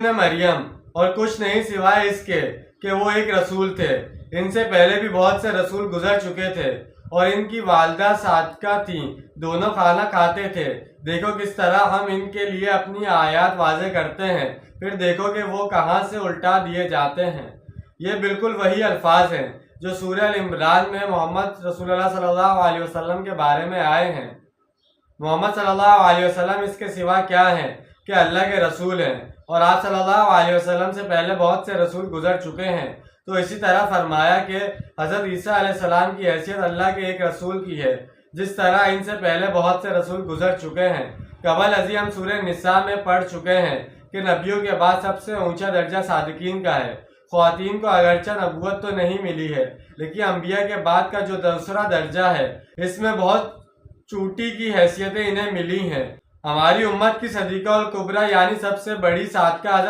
مریم اور کچھ نہیں سوائے اس کے کہ وہ ایک رسول تھے۔ ان سے پہلے بھی بہت سے رسول گزر چکے تھے اور ان کی والدہ صادقہ تھیں، دونوں کھانا کھاتے تھے۔ دیکھو کس طرح ہم ان کے لیے اپنی آیات واضح کرتے ہیں، پھر دیکھو کہ وہ کہاں سے الٹا دیے جاتے ہیں۔ یہ بالکل وہی الفاظ ہیں جو سورہ ال عمران میں محمد رسول اللہ صلی اللہ علیہ وسلم کے بارے میں آئے ہیں۔ محمد صلی اللہ علیہ وسلم اس کے سوا کیا ہیں کہ اللہ کے رسول ہیں، اور آپ صلی اللہ علیہ وسلم سے پہلے بہت سے رسول گزر چکے ہیں۔ تو اسی طرح فرمایا کہ حضرت عیسیٰ علیہ السلام کی حیثیت اللہ کے ایک رسول کی ہے، جس طرح ان سے پہلے بہت سے رسول گزر چکے ہیں۔ قبل ازیں ہم سورہ نساء میں پڑھ چکے ہیں کہ نبیوں کے بعد سب سے اونچا درجہ صادقین کا ہے۔ خواتین کو اگرچہ نبوت تو نہیں ملی ہے، لیکن انبیاء کے بعد کا جو دوسرا درجہ ہے، اس میں بہت چوٹی کی حیثیتیں انہیں ملی ہیں۔ ہماری امت کی صدیقہ الکبریٰ یعنی سب سے بڑی صادقہ حضرت